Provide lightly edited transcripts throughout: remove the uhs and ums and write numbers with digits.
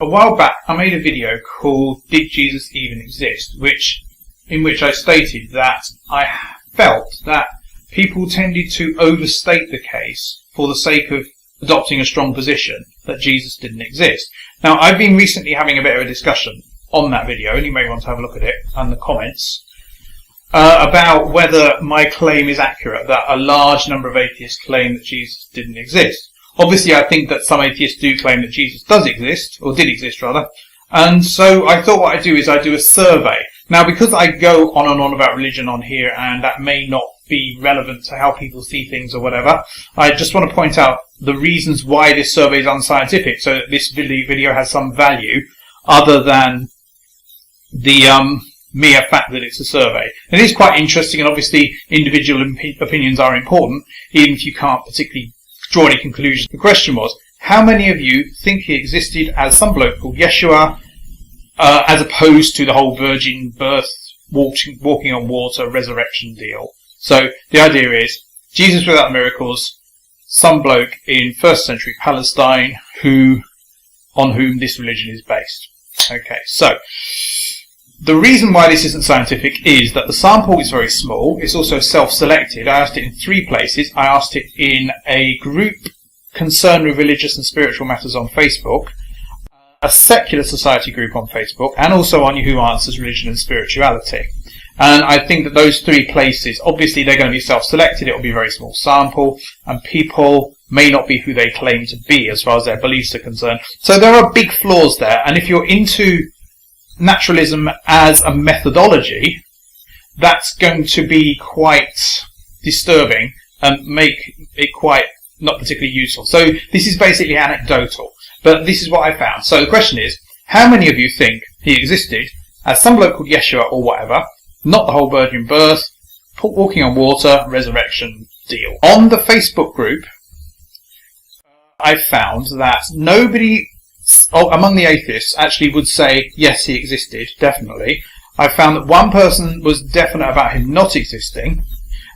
A while back, I made a video called "Did Jesus Even Exist?", in which I stated that I felt that people tended to overstate the case for the sake of adopting a strong position that Jesus didn't exist. Now, I've been recently having a bit of a discussion on that video, and you may want to have a look at it and the comments, about whether my claim is accurate, that a large number of atheists claim that Jesus didn't exist. Obviously, I think that some atheists do claim that Jesus does exist, or did exist rather, and so I thought what I do is I do a survey. Now, because I go on and on about religion on here, and that may not be relevant to how people see things or whatever, I just want to point out the reasons why this survey is unscientific, so that this video has some value other than the mere fact that it's a survey. It is quite interesting, and obviously individual opinions are important, even if you can't particularly draw any conclusions. The question was, how many of you think he existed as some bloke called Yeshua, as opposed to the whole virgin birth, walking on water, resurrection deal? So the idea is, Jesus without miracles, some bloke in 1st century Palestine on whom this religion is based. Okay, so the reason why this isn't scientific is that the sample is very small. It's also self-selected. I asked it in 3 places. I asked it in a group concerned with religious and spiritual matters on Facebook, a secular society group on Facebook, and also on Who Answers Religion and Spirituality. And I think that those 3 places, obviously they're going to be self-selected. It will be a very small sample, and people may not be who they claim to be as far as their beliefs are concerned. So there are big flaws there, and if you're into naturalism as a methodology, that's going to be quite disturbing and make it quite not particularly useful. So this is basically anecdotal, but this is what I found. So the question is, how many of you think he existed as some bloke called Yeshua or whatever, not the whole virgin birth, walking on water, resurrection deal? On the Facebook group, I found that nobody among the atheists actually would say, yes, he existed, definitely. I found that one person was definite about him not existing,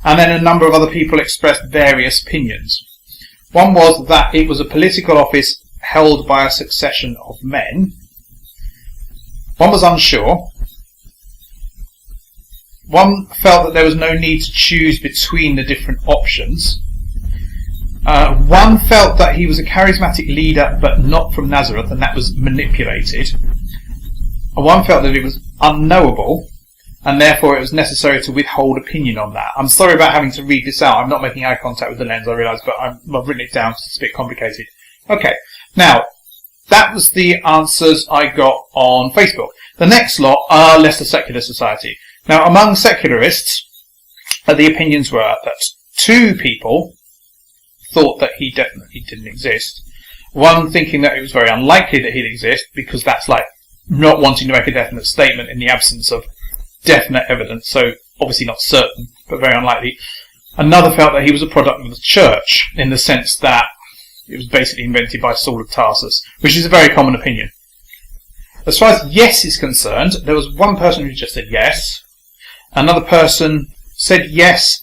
and then a number of other people expressed various opinions. One was that it was a political office held by a succession of men. One was unsure. One felt that there was no need to choose between the different options. One felt that he was a charismatic leader, but not from Nazareth, and that was manipulated. And one felt that it was unknowable, and therefore it was necessary to withhold opinion on that. I'm sorry about having to read this out. I'm not making eye contact with the lens, I realise, but I've written it down, so it's a bit complicated. Okay, now, that was the answers I got on Facebook. The next lot are Leicester Secular Society. Now, among secularists, the opinions were that 2 people thought that he definitely didn't exist. One thinking that it was very unlikely that he'd exist, because that's like not wanting to make a definite statement in the absence of definite evidence, so obviously not certain, but very unlikely. Another felt that he was a product of the church, in the sense that it was basically invented by Saul of Tarsus, which is a very common opinion. As far as yes is concerned, there was one person who just said yes. Another person said yes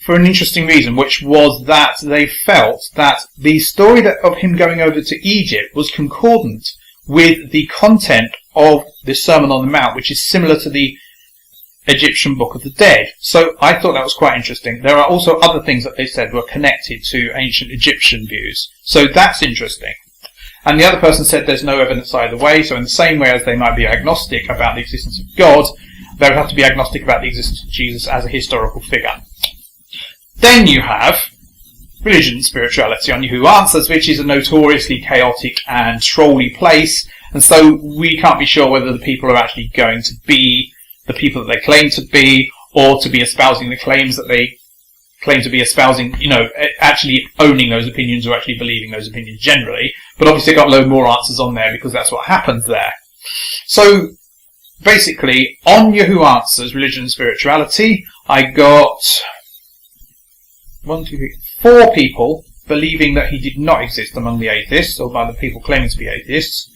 for an interesting reason, which was that they felt that the story of him going over to Egypt was concordant with the content of the Sermon on the Mount, which is similar to the Egyptian Book of the Dead. So I thought that was quite interesting. There are also other things that they said were connected to ancient Egyptian views. So that's interesting. And the other person said there's no evidence either way, so in the same way as they might be agnostic about the existence of God, they would have to be agnostic about the existence of Jesus as a historical figure. Then you have religion and spirituality on Who Answers, which is a notoriously chaotic and trolly place, and so we can't be sure whether the people are actually going to be the people that they claim to be, or to be espousing the claims that they claim to be espousing, actually owning those opinions or actually believing those opinions generally. But obviously I got a load more answers on there because that's what happens there. So basically, on Who Answers Religion and Spirituality, I got 4 people believing that he did not exist among the atheists, or by the people claiming to be atheists.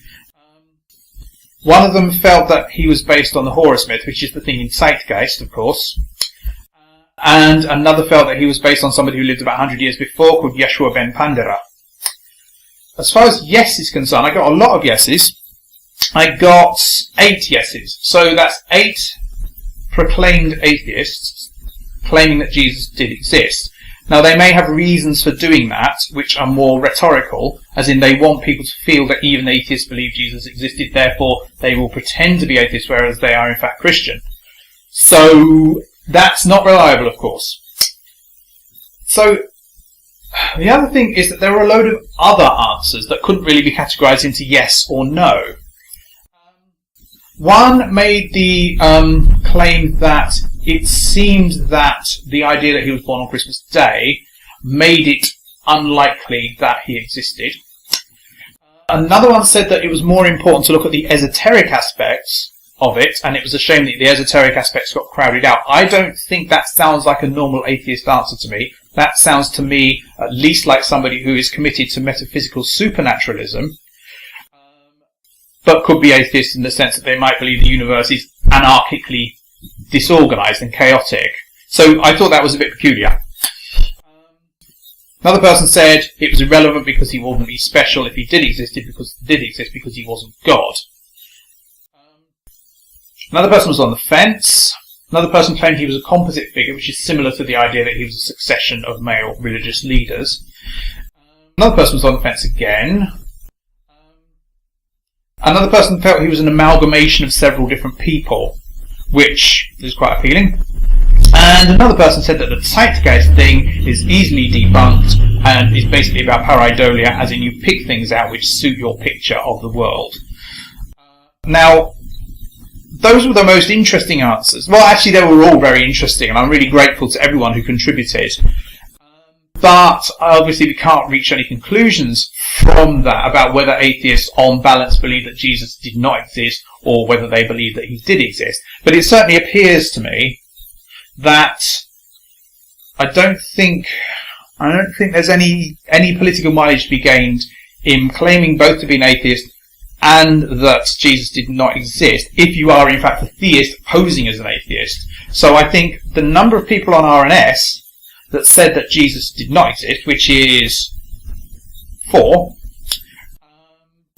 One of them felt that he was based on the Horus myth, which is the thing in Zeitgeist, of course. And another felt that he was based on somebody who lived about 100 years before, called Yeshua ben Pandera. As far as yes is concerned, I got a lot of yeses. I got 8 yeses. So that's 8 proclaimed atheists claiming that Jesus did exist. Now, they may have reasons for doing that, which are more rhetorical, as in they want people to feel that even atheists believe Jesus existed, therefore they will pretend to be atheists, whereas they are in fact Christian. So, that's not reliable, of course. So, the other thing is that there are a load of other answers that couldn't really be categorised into yes or no. One made the claim that it seemed that the idea that he was born on Christmas Day made it unlikely that he existed. Another one said that it was more important to look at the esoteric aspects of it, and it was a shame that the esoteric aspects got crowded out. I don't think that sounds like a normal atheist answer to me. That sounds to me at least like somebody who is committed to metaphysical supernaturalism, but could be atheist in the sense that they might believe the universe is anarchically disorganised and chaotic. So I thought that was a bit peculiar. Another person said it was irrelevant because he wouldn't be special if he did exist because he wasn't God. Another person was on the fence. Another person claimed he was a composite figure, which is similar to the idea that he was a succession of male religious leaders. Another person was on the fence again. Another person felt he was an amalgamation of several different people, which is quite appealing. And another person said that the Zeitgeist thing is easily debunked and is basically about pareidolia, as in you pick things out which suit your picture of the world. Now, those were the most interesting answers. Well, actually, they were all very interesting, and I'm really grateful to everyone who contributed. But obviously we can't reach any conclusions from that about whether atheists on balance believe that Jesus did not exist or whether they believe that he did exist. But it certainly appears to me that I don't think there's any political mileage to be gained in claiming both to be an atheist and that Jesus did not exist if you are in fact a theist posing as an atheist. So I think the number of people on RNS that said that Jesus did not exist, which is 4,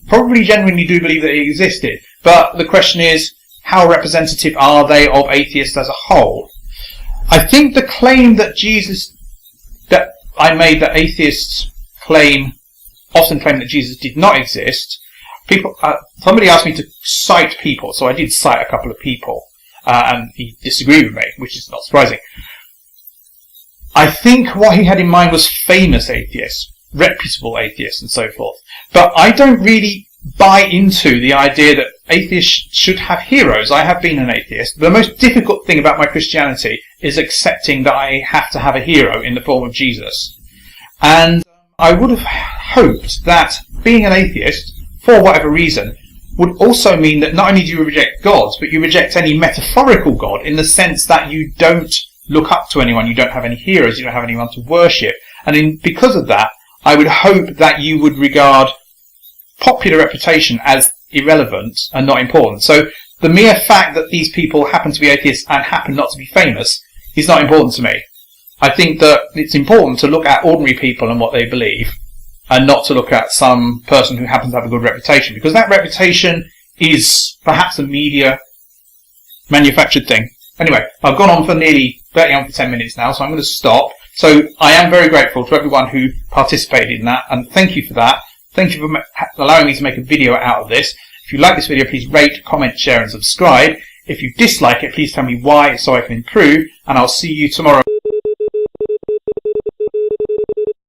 probably genuinely do believe that he existed. But the question is, how representative are they of atheists as a whole? I think the claim that I made that atheists often claim that Jesus did not exist, somebody asked me to cite people, so I did cite a couple of people, and he disagreed with me, which is not surprising. I think what he had in mind was famous atheists, reputable atheists, and so forth. But I don't really buy into the idea that atheists should have heroes. I have been an atheist. The most difficult thing about my Christianity is accepting that I have to have a hero in the form of Jesus. And I would have hoped that being an atheist, for whatever reason, would also mean that not only do you reject gods, but you reject any metaphorical god in the sense that you don't look up to anyone, you don't have any heroes, you don't have anyone to worship. And because of that, I would hope that you would regard popular reputation as irrelevant and not important. So the mere fact that these people happen to be atheists and happen not to be famous is not important to me. I think that it's important to look at ordinary people and what they believe, and not to look at some person who happens to have a good reputation, because that reputation is perhaps a media manufactured thing. Anyway, I've gone on for nearly 10 minutes now, so I'm going to stop. So I am very grateful to everyone who participated in that, and thank you for that. Thank you for allowing me to make a video out of this. If you like this video, please rate, comment, share and subscribe. If you dislike it, please tell me why so I can improve, and I'll see you tomorrow.